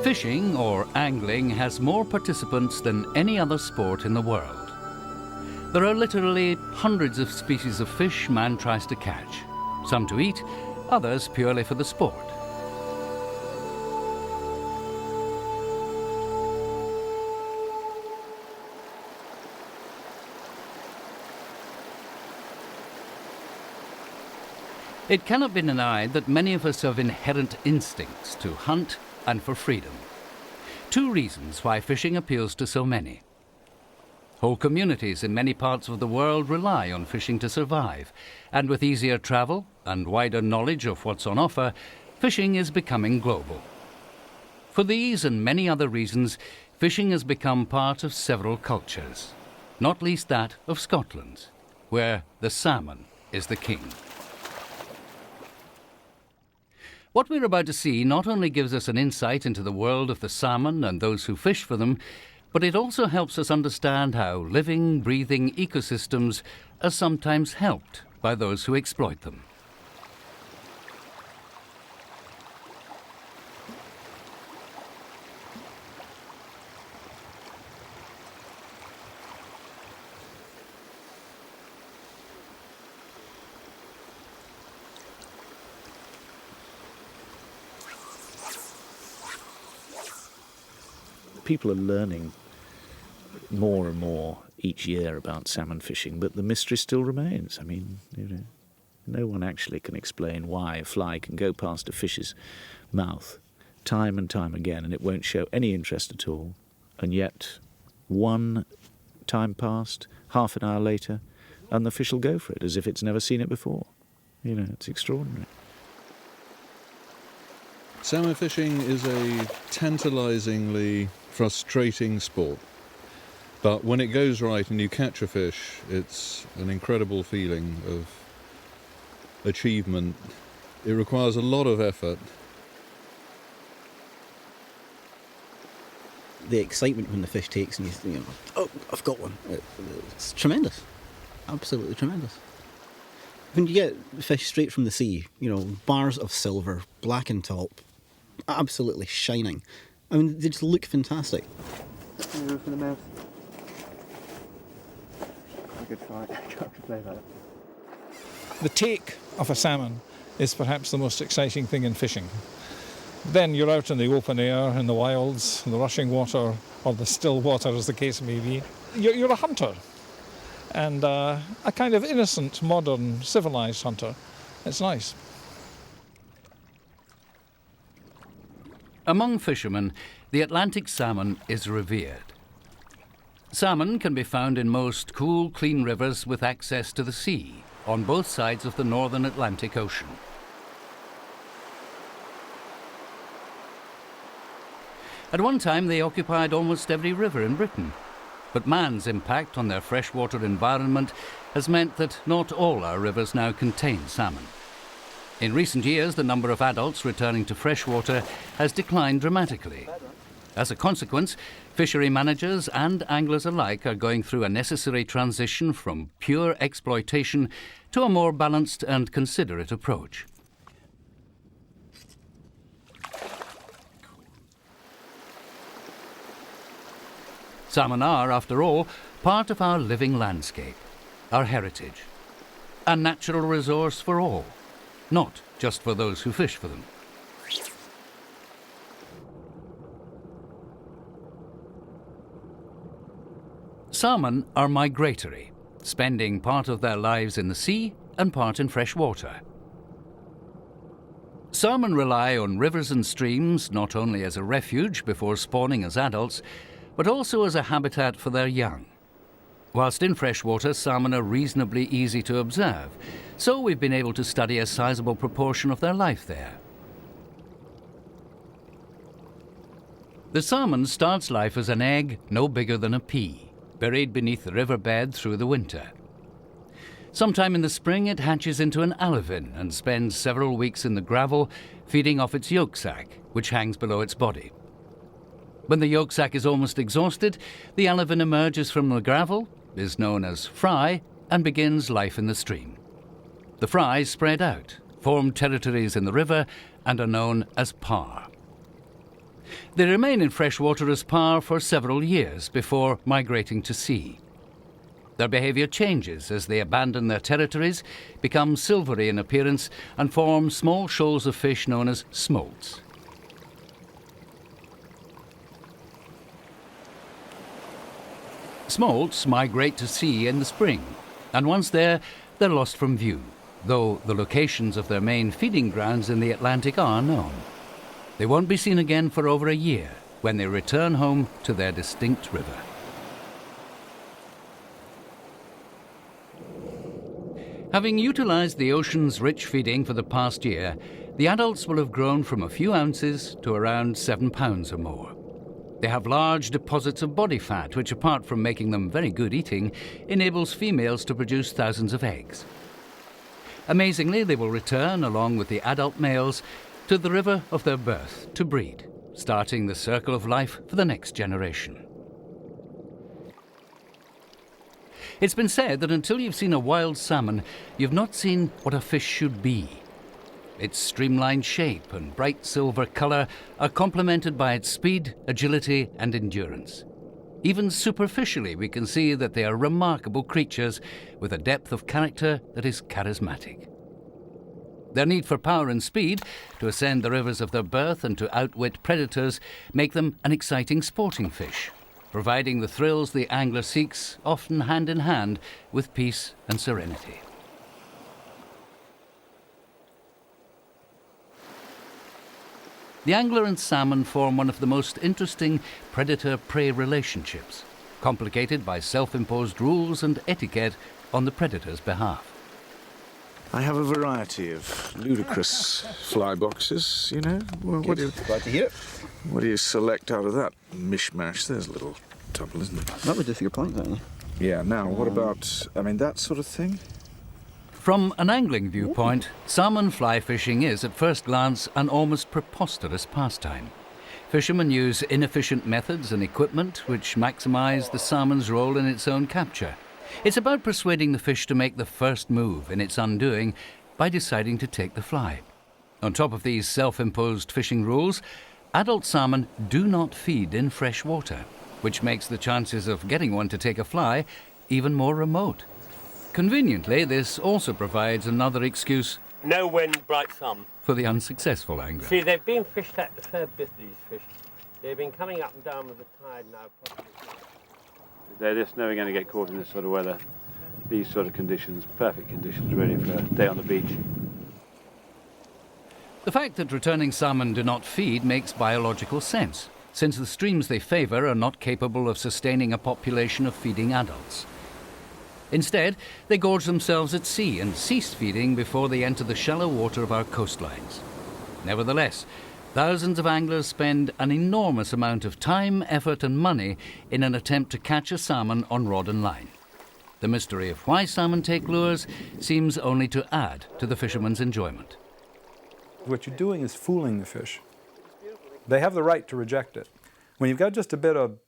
Fishing, or angling, has more participants than any other sport in the world. There are literally hundreds of species of fish man tries to catch, some to eat, others purely for the sport. It cannot be denied that many of us have inherent instincts to hunt and for freedom. Two reasons why fishing appeals to so many. Whole communities in many parts of the world rely on fishing to survive, and with easier travel and wider knowledge of what's on offer, fishing is becoming global. For these and many other reasons, fishing has become part of several cultures, not least that of Scotland, where the salmon is the king. What we're about to see not only gives us an insight into the world of the salmon and those who fish for them, but it also helps us understand how living, breathing ecosystems are sometimes helped by those who exploit them. People are learning more and more each year about salmon fishing, but the mystery still remains. I mean, no one actually can explain why a fly can go past a fish's mouth time and time again and it won't show any interest at all. And yet, one time passed, half an hour later, and the fish will go for it as if it's never seen it before. It's extraordinary. Salmon fishing is a tantalisingly frustrating sport, but when it goes right and you catch a fish, it's an incredible feeling of achievement. It requires a lot of effort. The excitement when the fish takes and you think, oh, I've got one. It's tremendous, absolutely tremendous. When you get fish straight from the sea, bars of silver, black and top, absolutely shining. I mean, they just look fantastic. Roof in the mouth. A good fight. Can't complain about it. The take of a salmon is perhaps the most exciting thing in fishing. Then you're out in the open air, in the wilds, in the rushing water, or the still water, as the case may be. You're a hunter, and a kind of innocent, modern, civilised hunter. It's nice. Among fishermen, the Atlantic salmon is revered. Salmon can be found in most cool, clean rivers with access to the sea on both sides of the northern Atlantic Ocean. At one time, they occupied almost every river in Britain, but man's impact on their freshwater environment has meant that not all our rivers now contain salmon. In recent years, the number of adults returning to freshwater has declined dramatically. As a consequence, fishery managers and anglers alike are going through a necessary transition from pure exploitation to a more balanced and considerate approach. Salmon are, after all, part of our living landscape, our heritage, a natural resource for all, not just for those who fish for them. Salmon are migratory, spending part of their lives in the sea and part in fresh water. Salmon rely on rivers and streams not only as a refuge before spawning as adults, but also as a habitat for their young. Whilst in freshwater, salmon are reasonably easy to observe, so we've been able to study a sizable proportion of their life there. The salmon starts life as an egg no bigger than a pea, buried beneath the riverbed through the winter. Sometime in the spring, it hatches into an alevin and spends several weeks in the gravel, feeding off its yolk sac, which hangs below its body. When the yolk sac is almost exhausted, the alevin emerges from the gravel, is known as fry, and begins life in the stream. The fries spread out, form territories in the river, and are known as parr. They remain in freshwater as par for several years before migrating to sea. Their behaviour changes as they abandon their territories, become silvery in appearance, and form small shoals of fish known as smolts. Smolts migrate to sea in the spring, and once there, they're lost from view, though the locations of their main feeding grounds in the Atlantic are known. They won't be seen again for over a year, when they return home to their distinct river. Having utilised the ocean's rich feeding for the past year, the adults will have grown from a few ounces to around 7 pounds or more. They have large deposits of body fat, which, apart from making them very good eating, enables females to produce thousands of eggs. Amazingly, they will return, along with the adult males, to the river of their birth to breed, starting the circle of life for the next generation. It's been said that until you've seen a wild salmon, you've not seen what a fish should be. Its streamlined shape and bright silver colour are complemented by its speed, agility and endurance. Even superficially, we can see that they are remarkable creatures with a depth of character that is charismatic. Their need for power and speed to ascend the rivers of their birth and to outwit predators make them an exciting sporting fish, providing the thrills the angler seeks, often hand in hand with peace and serenity. The angler and salmon form one of the most interesting predator-prey relationships, complicated by self-imposed rules and etiquette on the predator's behalf. I have a variety of ludicrous fly boxes, you know. Well, Glad to hear it. what do you select out of that mishmash? There's a little trouble, isn't it? That would do for your point, don't you? Yeah, now, what about, that sort of thing? From an angling viewpoint, salmon fly fishing is, at first glance, an almost preposterous pastime. Fishermen use inefficient methods and equipment which maximise the salmon's role in its own capture. It's about persuading the fish to make the first move in its undoing by deciding to take the fly. On top of these self-imposed fishing rules, adult salmon do not feed in fresh water, which makes the chances of getting one to take a fly even more remote. Conveniently, this also provides another excuse no wind, bright sun. for the unsuccessful angler. See, they've been fished at a fair bit, these fish. They've been coming up and down with the tide now. They're just never going to get caught in this sort of weather. These sort of conditions, perfect conditions really for a day on the beach. The fact that returning salmon do not feed makes biological sense, since the streams they favour are not capable of sustaining a population of feeding adults. Instead, they gorge themselves at sea and cease feeding before they enter the shallow water of our coastlines. Nevertheless, thousands of anglers spend an enormous amount of time, effort and money in an attempt to catch a salmon on rod and line. The mystery of why salmon take lures seems only to add to the fisherman's enjoyment. What you're doing is fooling the fish. They have the right to reject it. When you've got just a bit of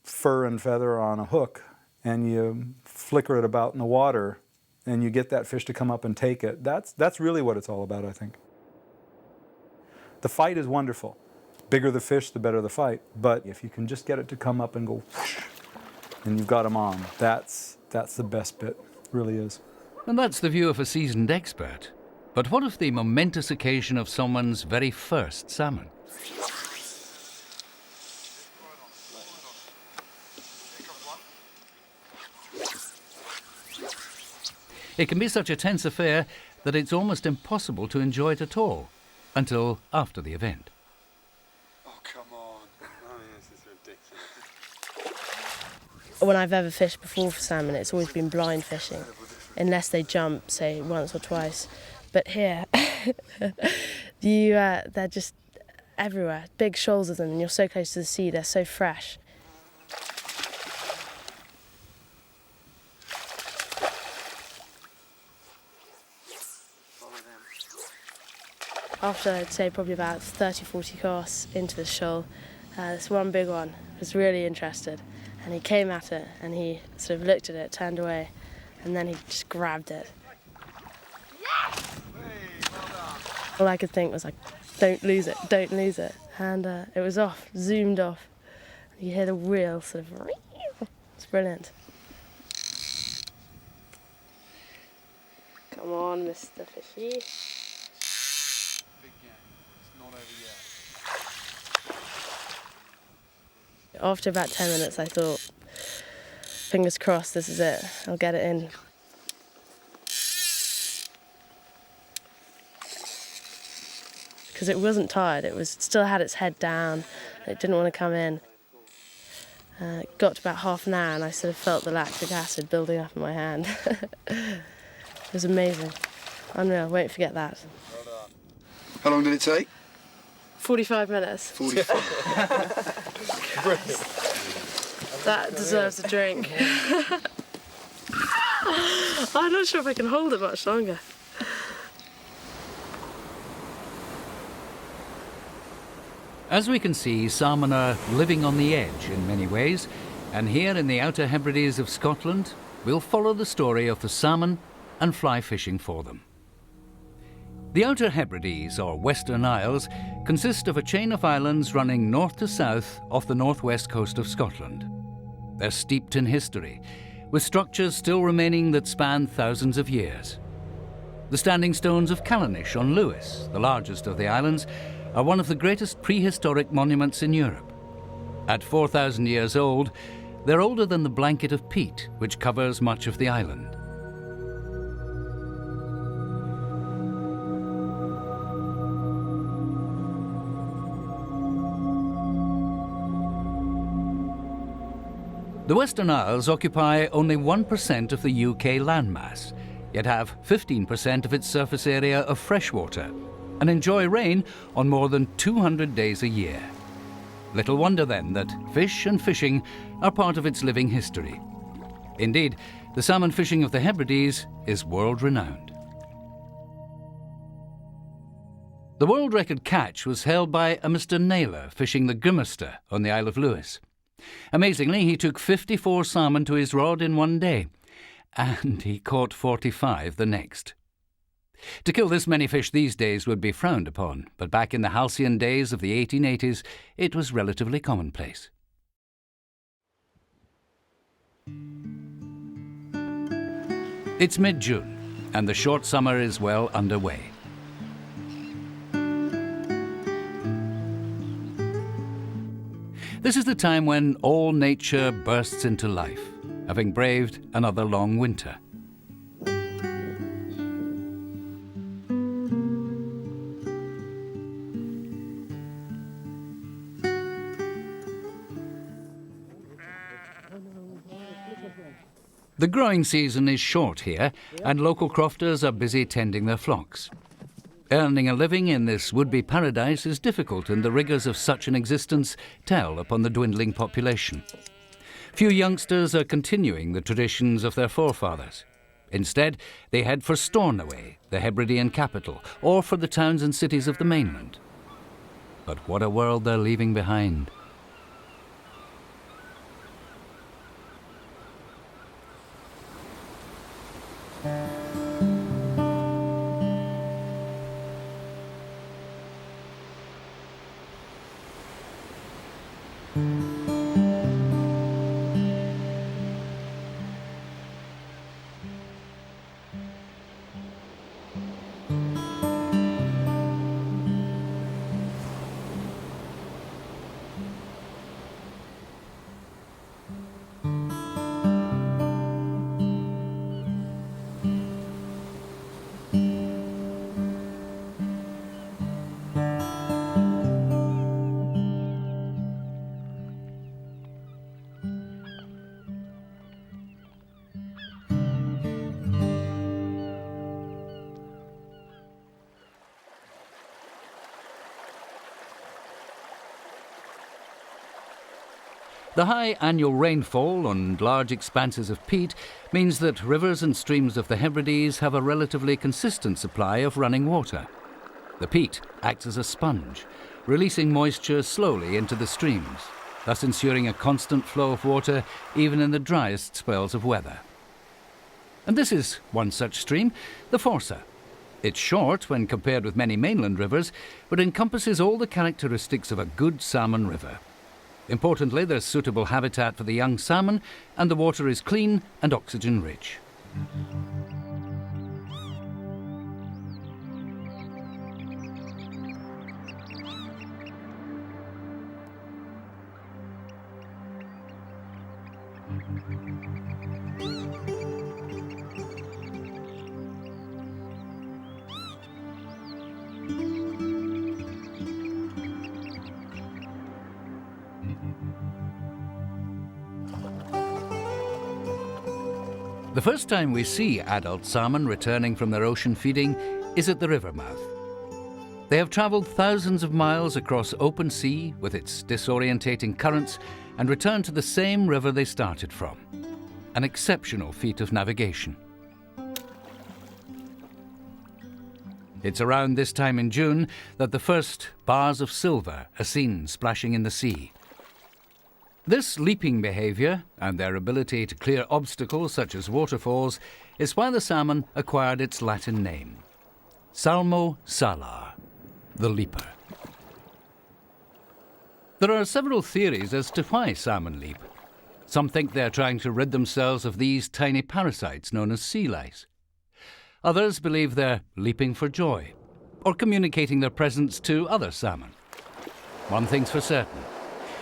fur and feather on a hook and you flicker it about in the water and you get that fish to come up and take it, that's really what it's all about, I think. The fight is wonderful. Bigger the fish, the better the fight. But if you can just get it to come up and go whoosh, and you've got them on, that's the best bit, it really is. And that's the view of a seasoned expert. But what of the momentous occasion of someone's very first salmon? It can be such a tense affair that it's almost impossible to enjoy it at all, until after the event. Oh, come on. Oh, this is ridiculous. When I've ever fished before for salmon, it's always been blind fishing, unless they jump, say, once or twice. But here, they're just everywhere, big shoals of them, and you're so close to the sea, they're so fresh. After, I'd say, probably about 30, 40 casts into the shoal, this one big one was really interested, and he came at it, and he sort of looked at it, turned away, and then he just grabbed it. All I could think was like, don't lose it, don't lose it. and it was off, zoomed off. You hear the reel sort of, it's brilliant. Come on, Mr. Fishy. Big game. It's not over yet. After about 10 minutes, I thought, fingers crossed, this is it. I'll get it in. Because it wasn't tired, it still had its head down, it didn't want to come in. It got to about half an hour and I sort of felt the lactic acid building up in my hand. It was amazing, unreal, won't forget that. How long did it take? 45 minutes. 45. That deserves a drink. I'm not sure if I can hold it much longer. As we can see, salmon are living on the edge in many ways, and here in the Outer Hebrides of Scotland, we'll follow the story of the salmon and fly fishing for them. The Outer Hebrides, or Western Isles, consist of a chain of islands running north to south off the northwest coast of Scotland. They're steeped in history, with structures still remaining that span thousands of years. The standing stones of Callanish on Lewis, the largest of the islands, are one of the greatest prehistoric monuments in Europe. At 4,000 years old, they're older than the blanket of peat, which covers much of the island. The Western Isles occupy only 1% of the UK landmass, yet have 15% of its surface area of freshwater, and enjoy rain on more than 200 days a year. Little wonder then that fish and fishing are part of its living history. Indeed, the salmon fishing of the Hebrides is world-renowned. The world record catch was held by a Mr. Naylor fishing the Grimmerster on the Isle of Lewis. Amazingly, he took 54 salmon to his rod in one day, and he caught 45 the next. To kill this many fish these days would be frowned upon, but back in the halcyon days of the 1880s, it was relatively commonplace. It's mid-June, and the short summer is well underway. This is the time when all nature bursts into life, having braved another long winter. The growing season is short here, and local crofters are busy tending their flocks. Earning a living in this would-be paradise is difficult, and the rigours of such an existence tell upon the dwindling population. Few youngsters are continuing the traditions of their forefathers. Instead, they head for Stornoway, the Hebridean capital, or for the towns and cities of the mainland. But what a world they're leaving behind. The high annual rainfall and large expanses of peat means that rivers and streams of the Hebrides have a relatively consistent supply of running water. The peat acts as a sponge, releasing moisture slowly into the streams, thus ensuring a constant flow of water even in the driest spells of weather. And this is one such stream, the Fhorsa. It's short when compared with many mainland rivers, but encompasses all the characteristics of a good salmon river. Importantly, there's suitable habitat for the young salmon, and the water is clean and oxygen-rich. The first time we see adult salmon returning from their ocean feeding is at the river mouth. They have travelled thousands of miles across open sea with its disorientating currents and returned to the same river they started from. An exceptional feat of navigation. It's around this time in June that the first bars of silver are seen splashing in the sea. This leaping behaviour and their ability to clear obstacles such as waterfalls is why the salmon acquired its Latin name, Salmo salar, the leaper. There are several theories as to why salmon leap. Some think they're trying to rid themselves of these tiny parasites known as sea lice. Others believe they're leaping for joy, or communicating their presence to other salmon. One thing's for certain.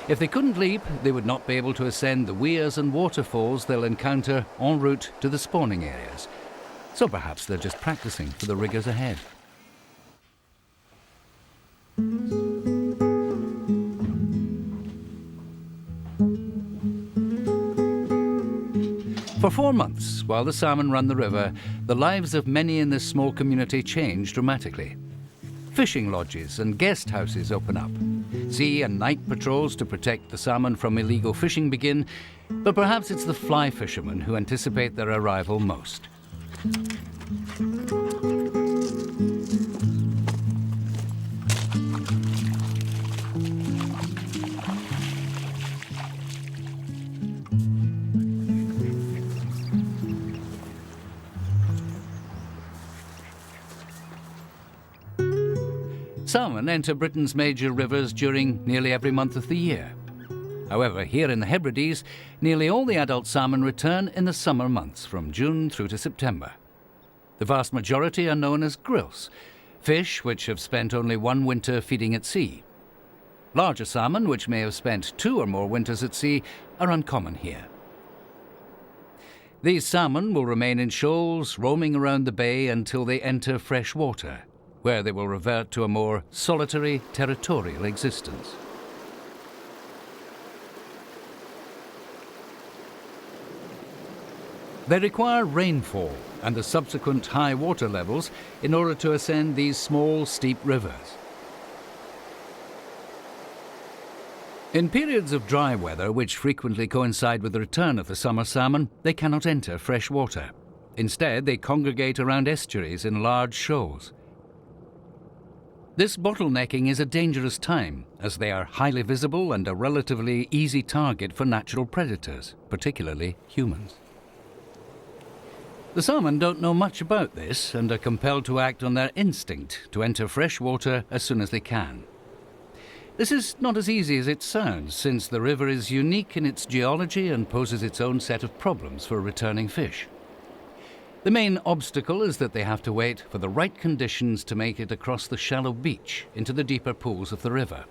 If they couldn't leap, they would not be able to ascend the weirs and waterfalls they'll encounter en route to the spawning areas. So perhaps they're just practicing for the rigours ahead. For 4 months, while the salmon run the river, the lives of many in this small community change dramatically. Fishing lodges and guest houses open up. Sea and night patrols to protect the salmon from illegal fishing begin, but perhaps it's the fly fishermen who anticipate their arrival most. Salmon enter Britain's major rivers during nearly every month of the year. However, here in the Hebrides, nearly all the adult salmon return in the summer months, from June through to September. The vast majority are known as grilse, fish which have spent only one winter feeding at sea. Larger salmon, which may have spent 2 or more winters at sea, are uncommon here. These salmon will remain in shoals, roaming around the bay until they enter fresh water, where they will revert to a more solitary, territorial existence. They require rainfall and the subsequent high water levels in order to ascend these small, steep rivers. In periods of dry weather, which frequently coincide with the return of the summer salmon, they cannot enter fresh water. Instead, they congregate around estuaries in large shoals. This bottlenecking is a dangerous time, as they are highly visible and a relatively easy target for natural predators, particularly humans. The salmon don't know much about this and are compelled to act on their instinct to enter fresh water as soon as they can. This is not as easy as it sounds, since the river is unique in its geology and poses its own set of problems for returning fish. The main obstacle is that they have to wait for the right conditions to make it across the shallow beach into the deeper pools of the river.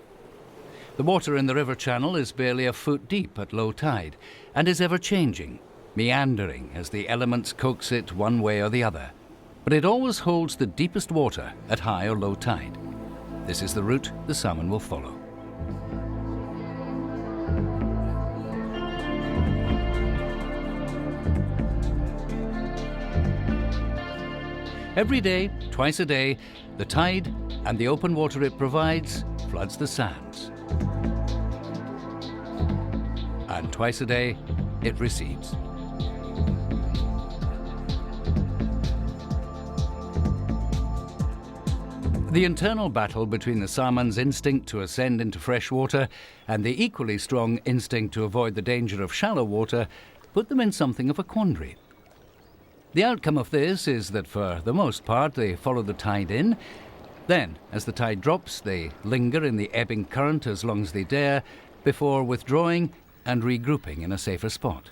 The water in the river channel is barely a foot deep at low tide and is ever-changing, meandering as the elements coax it one way or the other. But it always holds the deepest water at high or low tide. This is the route the salmon will follow. Every day, twice a day, the tide and the open water it provides floods the sands. And twice a day, it recedes. The internal battle between the salmon's instinct to ascend into fresh water and the equally strong instinct to avoid the danger of shallow water put them in something of a quandary. The outcome of this is that for the most part they follow the tide in. Then, as the tide drops, they linger in the ebbing current as long as they dare, before withdrawing and regrouping in a safer spot.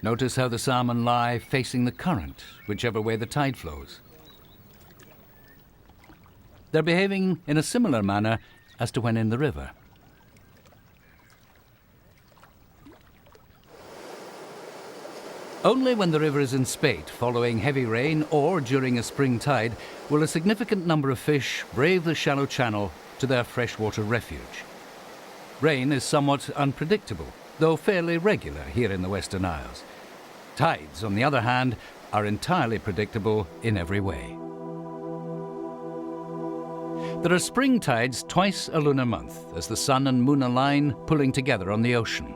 Notice how the salmon lie facing the current, whichever way the tide flows. They're behaving in a similar manner as to when in the river. Only when the river is in spate, following heavy rain or during a spring tide, will a significant number of fish brave the shallow channel to their freshwater refuge. Rain is somewhat unpredictable, though fairly regular here in the Western Isles. Tides, on the other hand, are entirely predictable in every way. There are spring tides twice a lunar month, as the sun and moon align, pulling together on the ocean.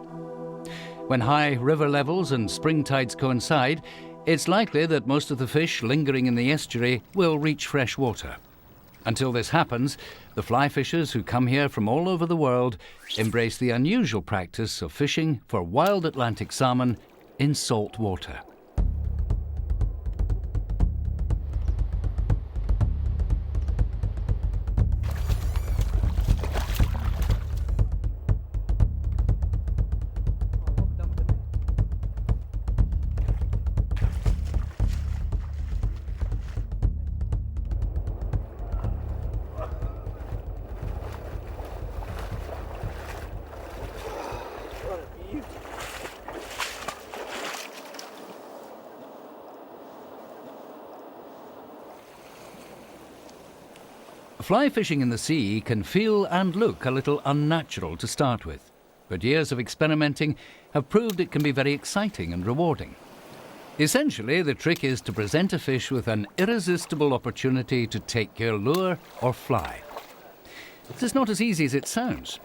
When high river levels and spring tides coincide, it's likely that most of the fish lingering in the estuary will reach fresh water. Until this happens, the fly fishers who come here from all over the world embrace the unusual practice of fishing for wild Atlantic salmon in salt water. Fly fishing in the sea can feel and look a little unnatural to start with, but years of experimenting have proved it can be very exciting and rewarding. Essentially, the trick is to present a fish with an irresistible opportunity to take your lure or fly. This is not as easy as it sounds.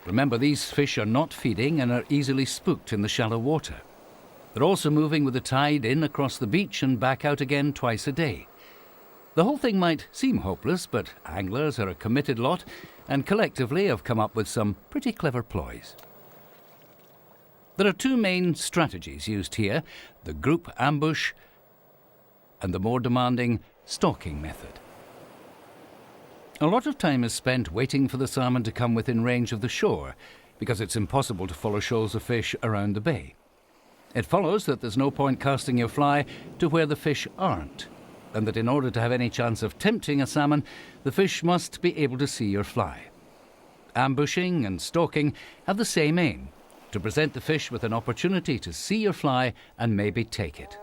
Remember, these fish are not feeding and are easily spooked in the shallow water. They're also moving with the tide in across the beach and back out again twice a day. The whole thing might seem hopeless, but anglers are a committed lot and collectively have come up with some pretty clever ploys. There are two main strategies used here, the group ambush and the more demanding stalking method. A lot of time is spent waiting for the salmon to come within range of the shore, because it's impossible to follow shoals of fish around the bay. It follows that there's no point casting your fly to where the fish aren't, and that in order to have any chance of tempting a salmon, the fish must be able to see your fly. Ambushing and stalking have the same aim, to present the fish with an opportunity to see your fly and maybe take it.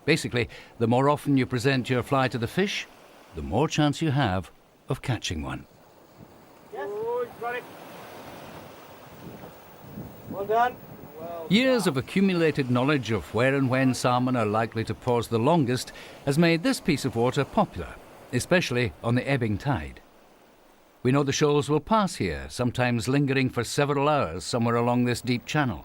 Basically, the more often you present your fly to the fish, the more chance you have of catching one. Yes. Oh, got it. Well done. Years of accumulated knowledge of where and when salmon are likely to pause the longest has made this piece of water popular, especially on the ebbing tide. We know the shoals will pass here, sometimes lingering for several hours somewhere along this deep channel.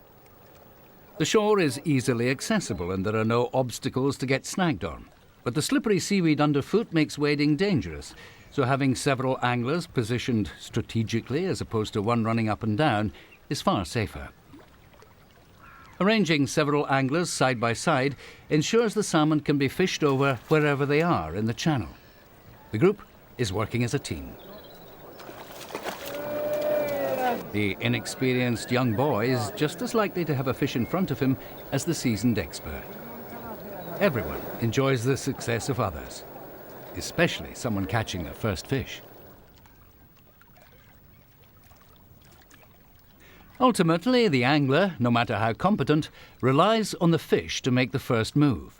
The shore is easily accessible and there are no obstacles to get snagged on, but the slippery seaweed underfoot makes wading dangerous, so having several anglers positioned strategically as opposed to one running up and down is far safer. Arranging several anglers side by side ensures the salmon can be fished over wherever they are in the channel. The group is working as a team. The inexperienced young boy is just as likely to have a fish in front of him as the seasoned expert. Everyone enjoys the success of others, especially someone catching their first fish. Ultimately, the angler, no matter how competent, relies on the fish to make the first move.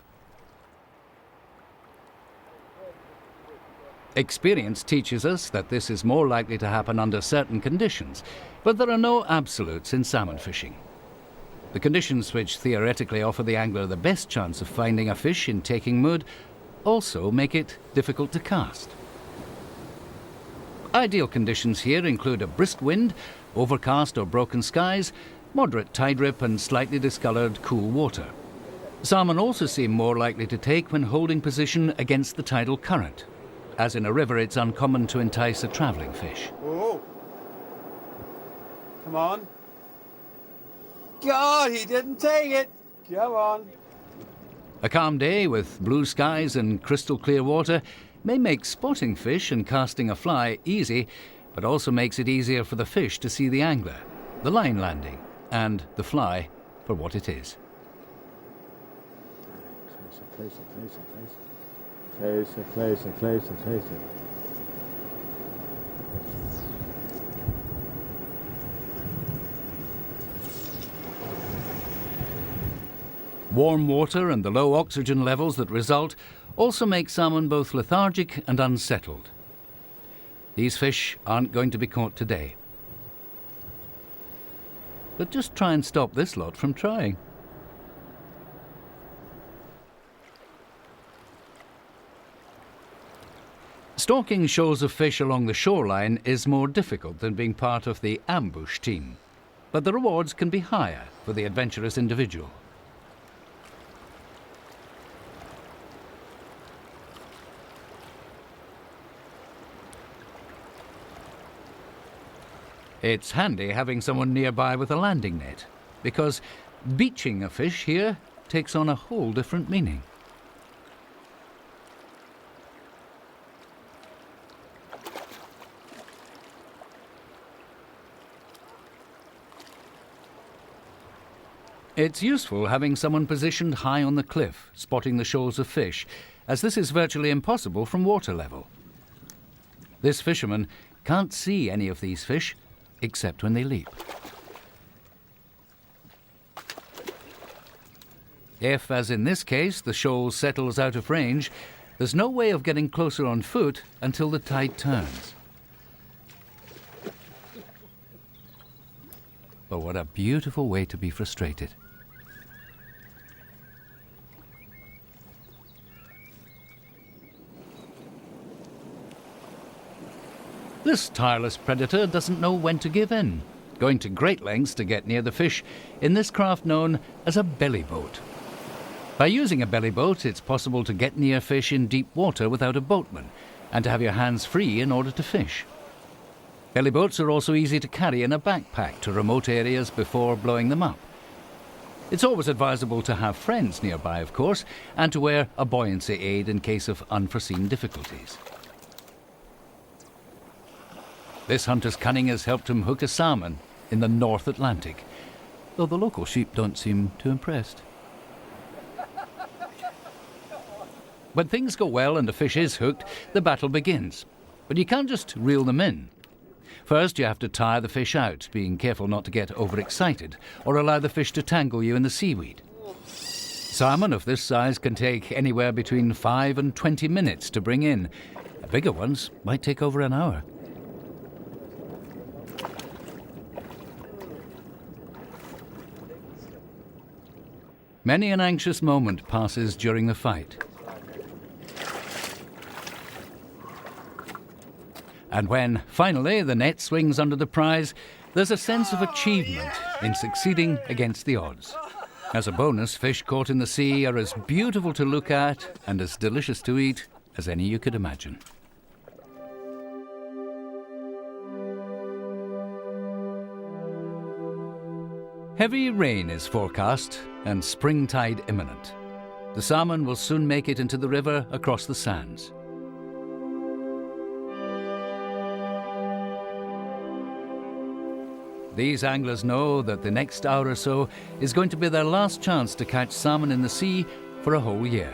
Experience teaches us that this is more likely to happen under certain conditions, but there are no absolutes in salmon fishing. The conditions which theoretically offer the angler the best chance of finding a fish in taking mood also make it difficult to cast. Ideal conditions here include a brisk wind, overcast or broken skies, moderate tide rip and slightly discoloured cool water. Salmon also seem more likely to take when holding position against the tidal current. As in a river, it's uncommon to entice a travelling fish. Oh. Come on. God, he didn't take it. Come on. A calm day with blue skies and crystal clear water may make spotting fish and casting a fly easy, but also makes it easier for the fish to see the angler, the line landing, and the fly for what it is. Closer, closer, closer. Closer, closer, closer, closer. Warm water and the low oxygen levels that result also make salmon both lethargic and unsettled. These fish aren't going to be caught today. But just try and stop this lot from trying. Stalking shoals of fish along the shoreline is more difficult than being part of the ambush team, but the rewards can be higher for the adventurous individual. It's handy having someone nearby with a landing net, because beaching a fish here takes on a whole different meaning. It's useful having someone positioned high on the cliff, spotting the shoals of fish, as this is virtually impossible from water level. This fisherman can't see any of these fish, except when they leap. If, as in this case, the shoal settles out of range, there's no way of getting closer on foot until the tide turns. But what a beautiful way to be frustrated. This tireless predator doesn't know when to give in, going to great lengths to get near the fish in this craft known as a belly boat. By using a belly boat, it's possible to get near fish in deep water without a boatman, and to have your hands free in order to fish. Belly boats are also easy to carry in a backpack to remote areas before blowing them up. It's always advisable to have friends nearby, of course, and to wear a buoyancy aid in case of unforeseen difficulties. This hunter's cunning has helped him hook a salmon in the North Atlantic, though the local sheep don't seem too impressed. When things go well and a fish is hooked, the battle begins. But you can't just reel them in. First, you have to tire the fish out, being careful not to get overexcited or allow the fish to tangle you in the seaweed. Salmon of this size can take anywhere between 5 and 20 minutes to bring in. The bigger ones might take over an hour. Many an anxious moment passes during the fight. And when, finally, the net swings under the prize, there's a sense of achievement in succeeding against the odds. As a bonus, fish caught in the sea are as beautiful to look at and as delicious to eat as any you could imagine. Heavy rain is forecast and springtide imminent. The salmon will soon make it into the river across the sands. These anglers know that the next hour or so is going to be their last chance to catch salmon in the sea for a whole year.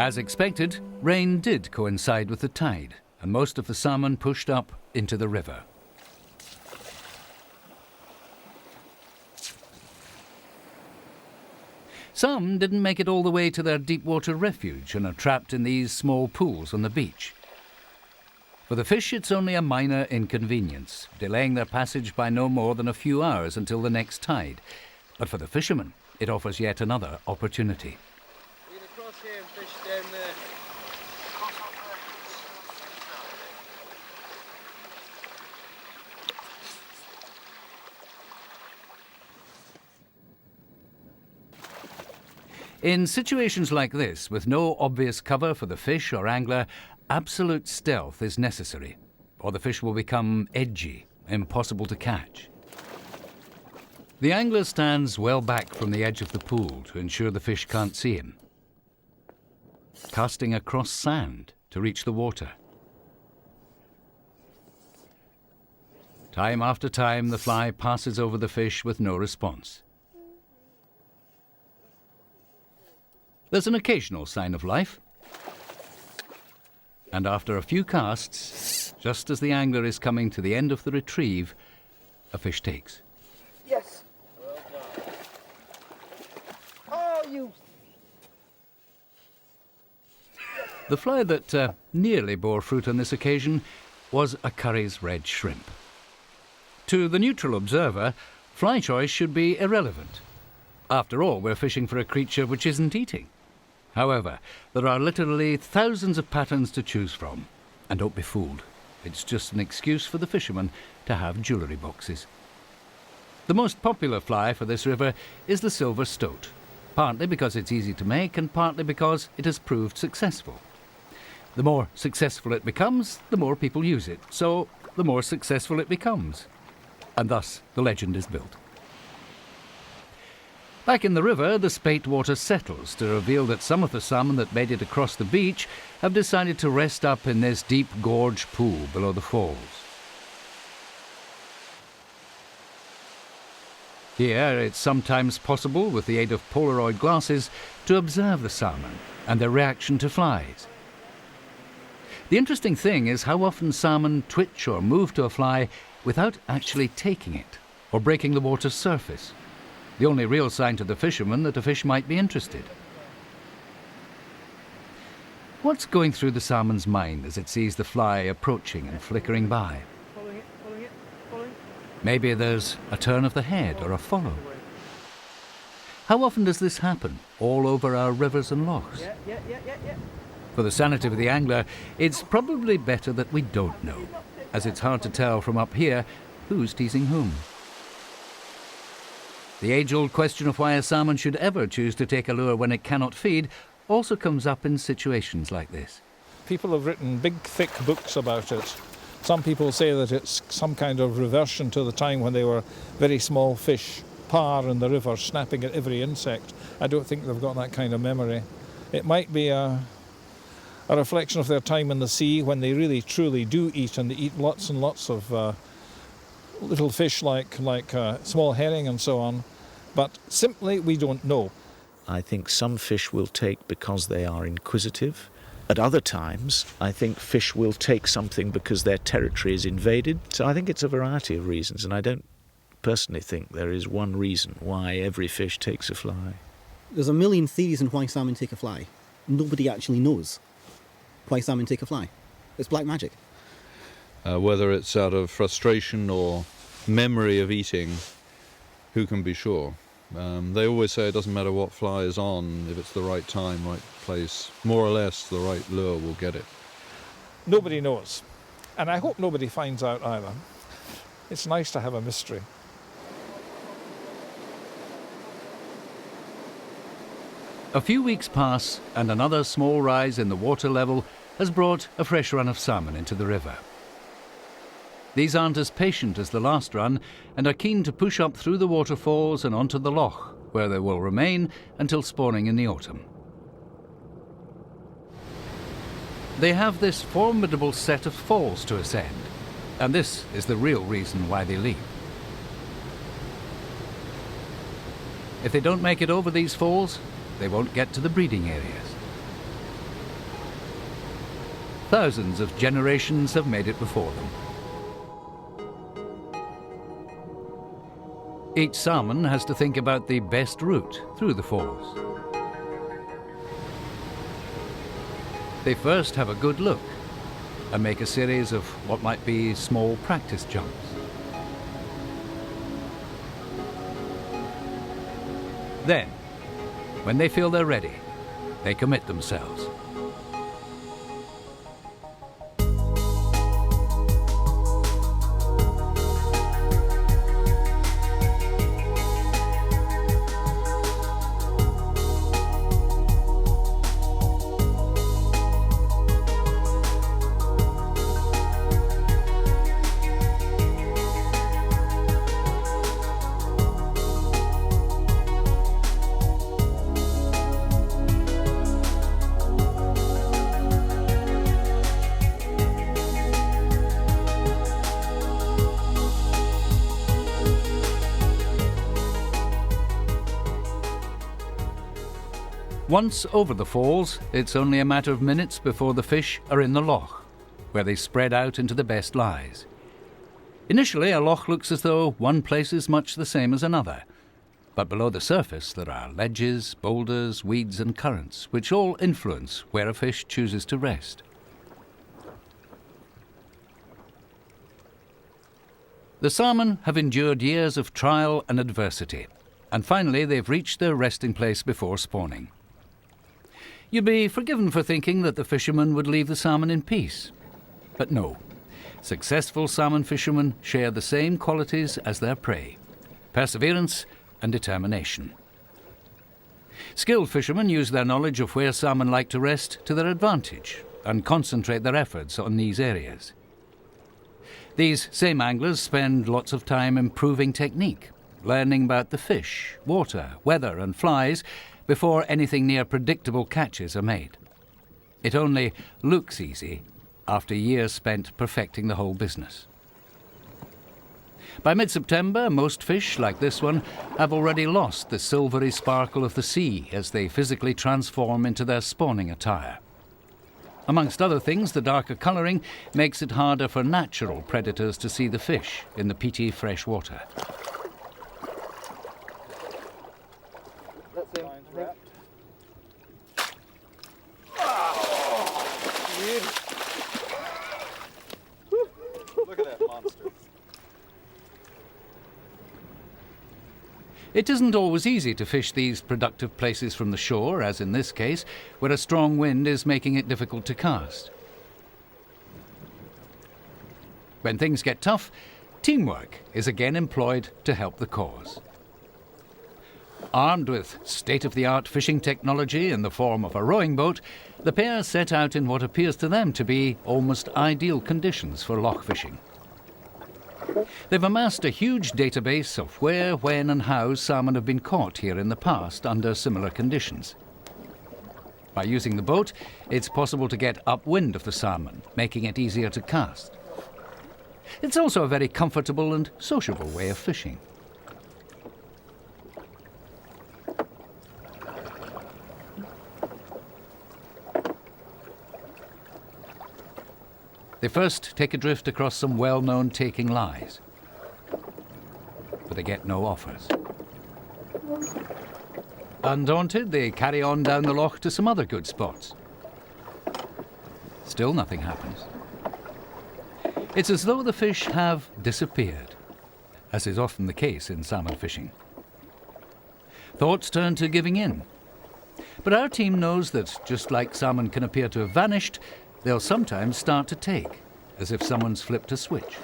As expected, rain did coincide with the tide, and most of the salmon pushed up into the river. Some didn't make it all the way to their deep water refuge and are trapped in these small pools on the beach. For the fish, it's only a minor inconvenience, delaying their passage by no more than a few hours until the next tide. But for the fishermen, it offers yet another opportunity. We're going to cross here and fish down there. In situations like this, with no obvious cover for the fish or angler, absolute stealth is necessary, or the fish will become edgy, impossible to catch. The angler stands well back from the edge of the pool to ensure the fish can't see him, casting across sand to reach the water. Time after time, the fly passes over the fish with no response. There's an occasional sign of life. And after a few casts, just as the angler is coming to the end of the retrieve, a fish takes. Yes. Oh, you. The fly that nearly bore fruit on this occasion was a Curry's red shrimp. To the neutral observer, fly choice should be irrelevant. After all, we're fishing for a creature which isn't eating. However, there are literally thousands of patterns to choose from. And don't be fooled. It's just an excuse for the fishermen to have jewellery boxes. The most popular fly for this river is the silver stoat, partly because it's easy to make and partly because it has proved successful. The more successful it becomes, the more people use it, so the more successful it becomes. And thus the legend is built. Back in the river, the spate water settles to reveal that some of the salmon that made it across the beach have decided to rest up in this deep gorge pool below the falls. Here, it's sometimes possible, with the aid of Polaroid glasses, to observe the salmon and their reaction to flies. The interesting thing is how often salmon twitch or move to a fly without actually taking it or breaking the water's surface. The only real sign to the fisherman that a fish might be interested. What's going through the salmon's mind as it sees the fly approaching and flickering by? Maybe there's a turn of the head or a follow. How often does this happen all over our rivers and lochs? For the sanity of the angler, it's probably better that we don't know, as it's hard to tell from up here who's teasing whom. The age-old question of why a salmon should ever choose to take a lure when it cannot feed also comes up in situations like this. People have written big, thick books about it. Some people say that it's some kind of reversion to the time when they were very small fish, par in the river, snapping at every insect. I don't think they've got that kind of memory. It might be a reflection of their time in the sea when they really, truly do eat, and they eat lots and lots of little fish like small herring and so on. But simply, we don't know. I think some fish will take because they are inquisitive. At other times, I think fish will take something because their territory is invaded. So I think it's a variety of reasons, and I don't personally think there is one reason why every fish takes a fly. There's a million theories on why salmon take a fly. Nobody actually knows why salmon take a fly. It's black magic. Whether it's out of frustration or memory of eating, who can be sure? They always say it doesn't matter what fly is on, if it's the right time, right place, more or less the right lure will get it. Nobody knows. And I hope nobody finds out either. It's nice to have a mystery. A few weeks pass and another small rise in the water level has brought a fresh run of salmon into the river. These aren't as patient as the last run and are keen to push up through the waterfalls and onto the Loch, where they will remain until spawning in the autumn. They have this formidable set of falls to ascend, and this is the real reason why they leap. If they don't make it over these falls, they won't get to the breeding areas. Thousands of generations have made it before them. Each salmon has to think about the best route through the falls. They first have a good look and make a series of what might be small practice jumps. Then, when they feel they're ready, they commit themselves. Once over the falls, it's only a matter of minutes before the fish are in the loch, where they spread out into the best lies. Initially, a loch looks as though one place is much the same as another, but below the surface there are ledges, boulders, weeds and currents, which all influence where a fish chooses to rest. The salmon have endured years of trial and adversity, and finally they've reached their resting place before spawning. You'd be forgiven for thinking that the fishermen would leave the salmon in peace. But no. Successful salmon fishermen share the same qualities as their prey: perseverance and determination. Skilled fishermen use their knowledge of where salmon like to rest to their advantage and concentrate their efforts on these areas. These same anglers spend lots of time improving technique, learning about the fish, water, weather and flies before anything near predictable catches are made. It only looks easy after years spent perfecting the whole business. By mid-September, most fish, like this one, have already lost the silvery sparkle of the sea as they physically transform into their spawning attire. Amongst other things, the darker colouring makes it harder for natural predators to see the fish in the peaty fresh water. Look at that monster. It isn't always easy to fish these productive places from the shore, as in this case, where a strong wind is making it difficult to cast. When things get tough, teamwork is again employed to help the cause. Armed with state-of-the-art fishing technology in the form of a rowing boat, the pair set out in what appears to them to be almost ideal conditions for loch fishing. They've amassed a huge database of where, when and how salmon have been caught here in the past under similar conditions. By using the boat, it's possible to get upwind of the salmon, making it easier to cast. It's also a very comfortable and sociable way of fishing. They first take adrift across some well-known taking lies, but they get no offers. Undaunted, they carry on down the loch to some other good spots. Still nothing happens. It's as though the fish have disappeared, as is often the case in salmon fishing. Thoughts turn to giving in. But our team knows that just like salmon can appear to have vanished, they'll sometimes start to take, as if someone's flipped a switch.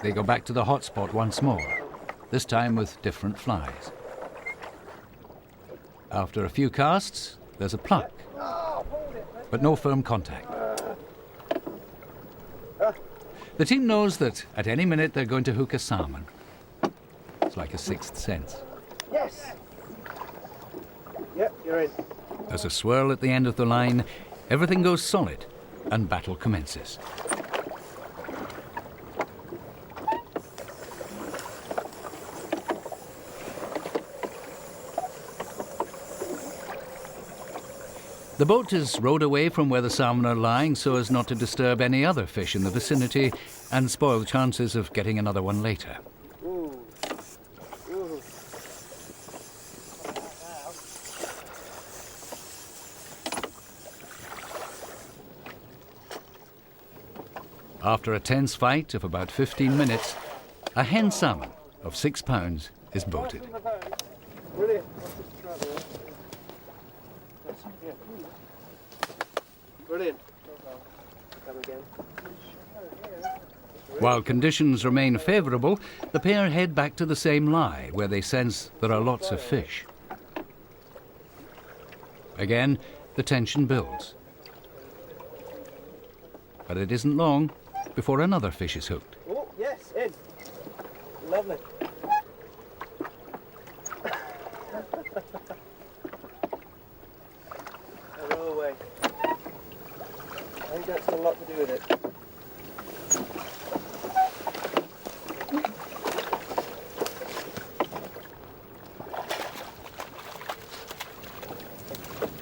They go back to the hotspot once more, this time with different flies. After a few casts, there's a pluck, but no firm contact. The team knows that at any minute they're going to hook a salmon. It's like a sixth sense. Yes! Yep, you're in. There's a swirl at the end of the line, everything goes solid, and battle commences. The boat is rowed away from where the salmon are lying so as not to disturb any other fish in the vicinity and spoil chances of getting another one later. After a tense fight of about 15 minutes, a hen salmon of 6 pounds is boated. Brilliant. Brilliant. Come again. While conditions remain favourable, the pair head back to the same lie where they sense there are lots of fish. Again, the tension builds. But it isn't long before another fish is hooked. Oh, yes, in. Lovely. A row away. I think that's got a lot to do with it.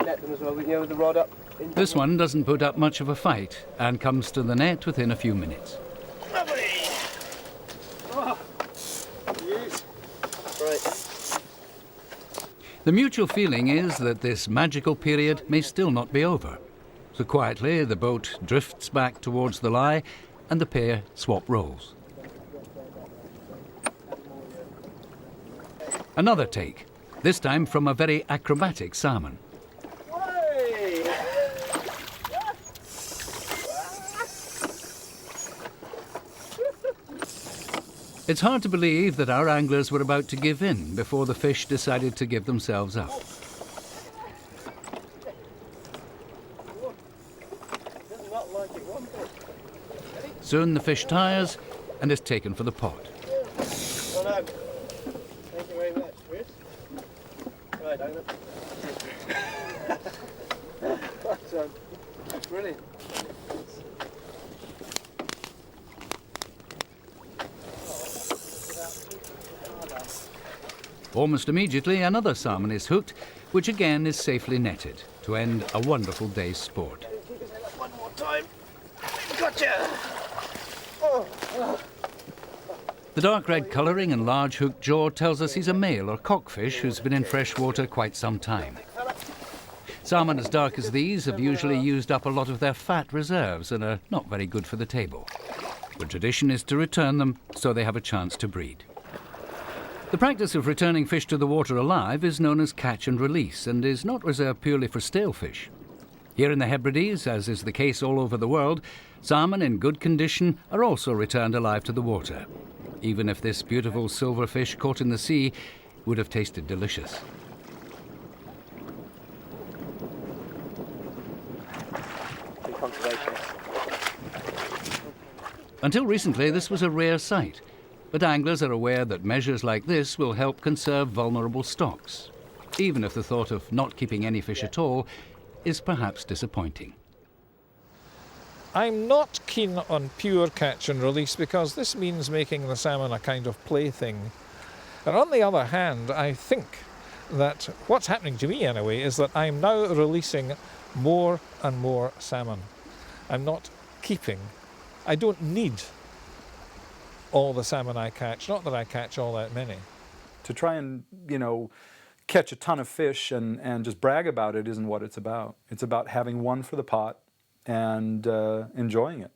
Net them as well, you know, with the rod up. This one doesn't put up much of a fight and comes to the net within a few minutes. Lovely. Oh, yes. Right. The mutual feeling is that this magical period may still not be over. So quietly, the boat drifts back towards the lie and the pair swap roles. Another take, this time from a very acrobatic salmon. It's hard to believe that our anglers were about to give in before the fish decided to give themselves up. Soon the fish tires and is taken for the pot. Oh, no. Thank you very much, Chris. Right, that's brilliant. Almost immediately, another salmon is hooked, which again is safely netted to end a wonderful day's sport. One more time. Gotcha! Oh, oh. The dark red colouring and large hooked jaw tells us he's a male or cockfish who's been in fresh water quite some time. Salmon as dark as these have usually used up a lot of their fat reserves and are not very good for the table. The tradition is to return them so they have a chance to breed. The practice of returning fish to the water alive is known as catch and release and is not reserved purely for stale fish. Here in the Hebrides, as is the case all over the world, salmon in good condition are also returned alive to the water, even if this beautiful silver fish caught in the sea would have tasted delicious. Until recently, this was a rare sight. But anglers are aware that measures like this will help conserve vulnerable stocks, even if the thought of not keeping any fish at all is perhaps disappointing. I'm not keen on pure catch and release because this means making the salmon a kind of plaything. And on the other hand, I think that what's happening to me anyway is that I'm now releasing more and more salmon. I'm not keeping. I don't need all the salmon I catch, not that I catch all that many. To try and, catch a ton of fish and just brag about it isn't what it's about. It's about having one for the pot and enjoying it.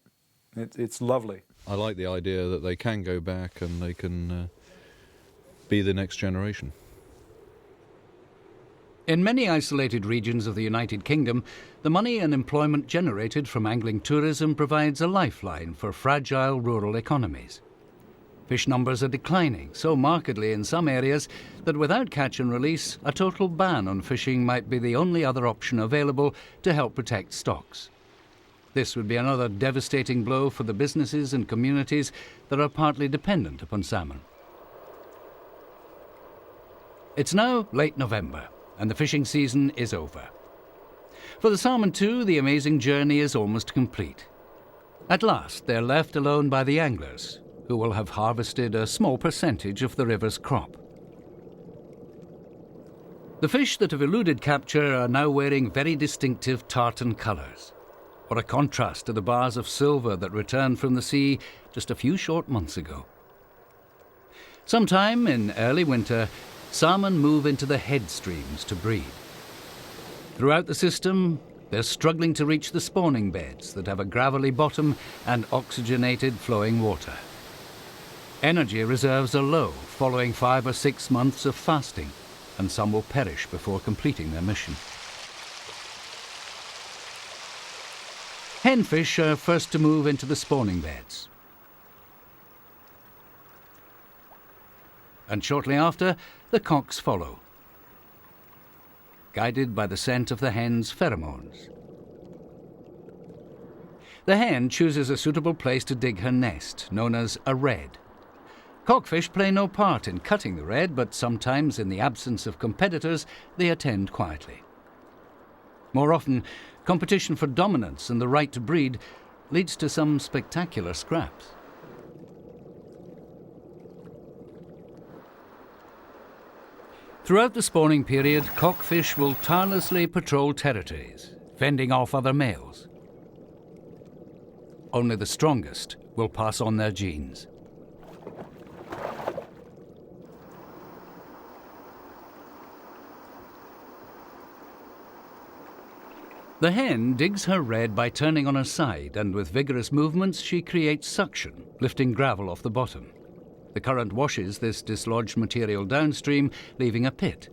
It's lovely. I like the idea that they can go back and they can be the next generation. In many isolated regions of the United Kingdom, the money and employment generated from angling tourism provides a lifeline for fragile rural economies. Fish numbers are declining so markedly in some areas that without catch and release, a total ban on fishing might be the only other option available to help protect stocks. This would be another devastating blow for the businesses and communities that are partly dependent upon salmon. It's now late November, and the fishing season is over. For the salmon too, the amazing journey is almost complete. At last, they're left alone by the anglers, who will have harvested a small percentage of the river's crop. The fish that have eluded capture are now wearing very distinctive tartan colours. What a contrast to the bars of silver that returned from the sea just a few short months ago. Sometime in early winter, salmon move into the head streams to breed. Throughout the system, they're struggling to reach the spawning beds that have a gravelly bottom and oxygenated flowing water. Energy reserves are low following 5 or 6 months of fasting, and some will perish before completing their mission. Henfish are first to move into the spawning beds. And shortly after, the cocks follow, guided by the scent of the hen's pheromones. The hen chooses a suitable place to dig her nest, known as a redd. Cockfish play no part in cutting the redd, but sometimes, in the absence of competitors, they attend quietly. More often, competition for dominance and the right to breed leads to some spectacular scraps. Throughout the spawning period, cockfish will tirelessly patrol territories, fending off other males. Only the strongest will pass on their genes. The hen digs her redd by turning on her side, and with vigorous movements she creates suction, lifting gravel off the bottom. The current washes this dislodged material downstream, leaving a pit.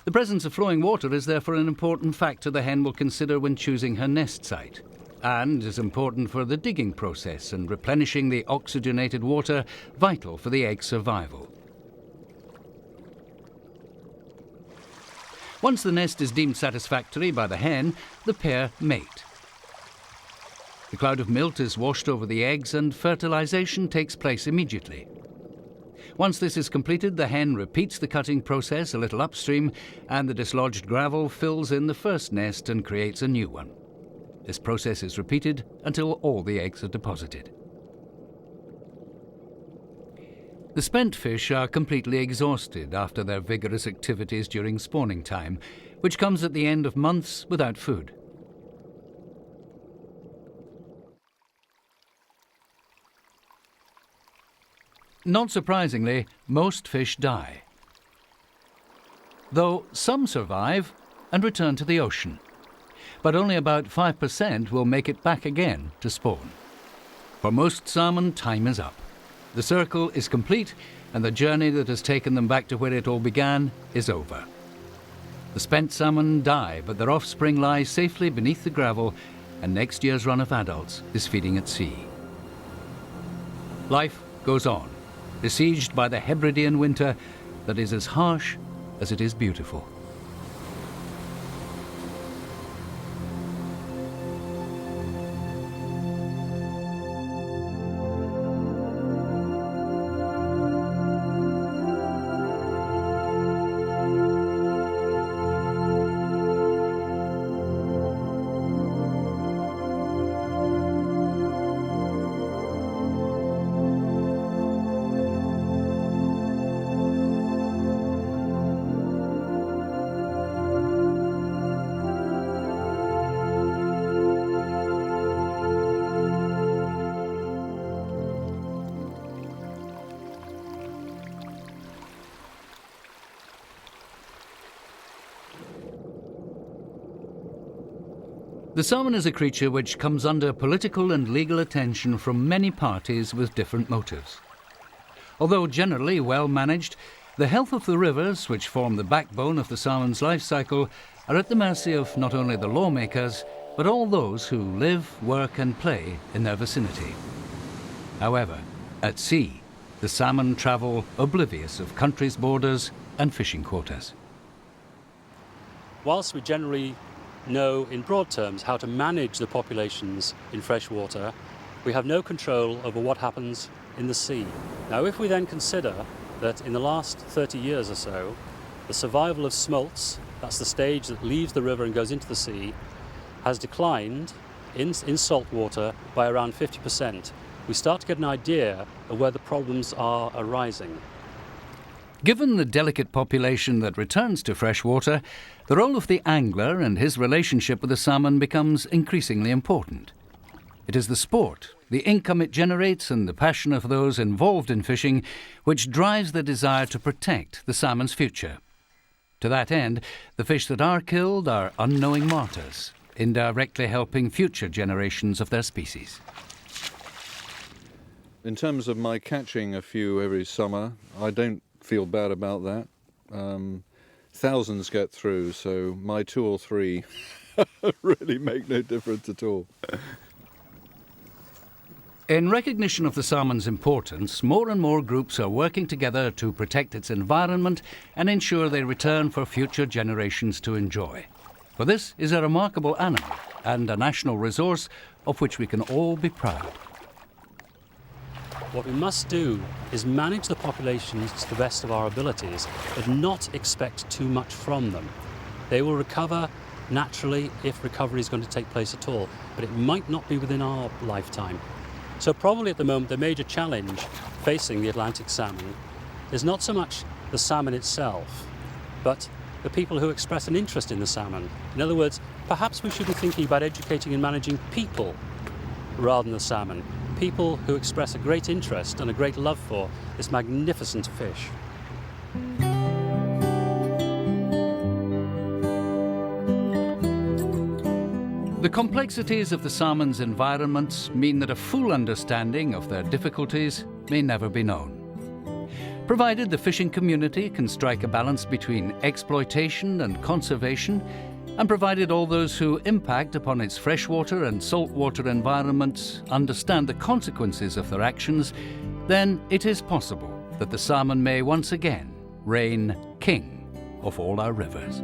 The presence of flowing water is therefore an important factor the hen will consider when choosing her nest site, and is important for the digging process and replenishing the oxygenated water vital for the egg's survival. Once the nest is deemed satisfactory by the hen, the pair mate. The cloud of milt is washed over the eggs and fertilization takes place immediately. Once this is completed, the hen repeats the cutting process a little upstream, and the dislodged gravel fills in the first nest and creates a new one. This process is repeated until all the eggs are deposited. The spent fish are completely exhausted after their vigorous activities during spawning time, which comes at the end of months without food. Not surprisingly, most fish die, though some survive and return to the ocean. But only about 5% will make it back again to spawn. For most salmon, time is up. The circle is complete, and the journey that has taken them back to where it all began is over. The spent salmon die, but their offspring lie safely beneath the gravel, and next year's run of adults is feeding at sea. Life goes on, besieged by the Hebridean winter that is as harsh as it is beautiful. The salmon is a creature which comes under political and legal attention from many parties with different motives. Although generally well managed, the health of the rivers, which form the backbone of the salmon's life cycle, are at the mercy of not only the lawmakers, but all those who live, work and play in their vicinity. However, at sea, the salmon travel oblivious of countries' borders and fishing quotas. Whilst we generally know in broad terms how to manage the populations in freshwater, we have no control over what happens in the sea. Now, if we then consider that in the last 30 years or so, the survival of smolts, that's the stage that leaves the river and goes into the sea, has declined in saltwater by around 50%. We start to get an idea of where the problems are arising. Given the delicate population that returns to freshwater, the role of the angler and his relationship with the salmon becomes increasingly important. It is the sport, the income it generates, and the passion of those involved in fishing which drives the desire to protect the salmon's future. To that end, the fish that are killed are unknowing martyrs, indirectly helping future generations of their species. In terms of my catching a few every summer, I don't feel bad about that. Thousands get through, so my 2 or 3 really make no difference at all. In recognition of the salmon's importance, more and more groups are working together to protect its environment and ensure they return for future generations to enjoy. For this is a remarkable animal and a national resource of which we can all be proud. What we must do is manage the populations to the best of our abilities, but not expect too much from them. They will recover naturally if recovery is going to take place at all, but it might not be within our lifetime. So probably at the moment the major challenge facing the Atlantic salmon is not so much the salmon itself, but the people who express an interest in the salmon. In other words, perhaps we should be thinking about educating and managing people rather than the salmon. People who express a great interest and a great love for this magnificent fish. The complexities of the salmon's environments mean that a full understanding of their difficulties may never be known. Provided the fishing community can strike a balance between exploitation and conservation, and provided all those who impact upon its freshwater and saltwater environments understand the consequences of their actions, then it is possible that the salmon may once again reign king of all our rivers.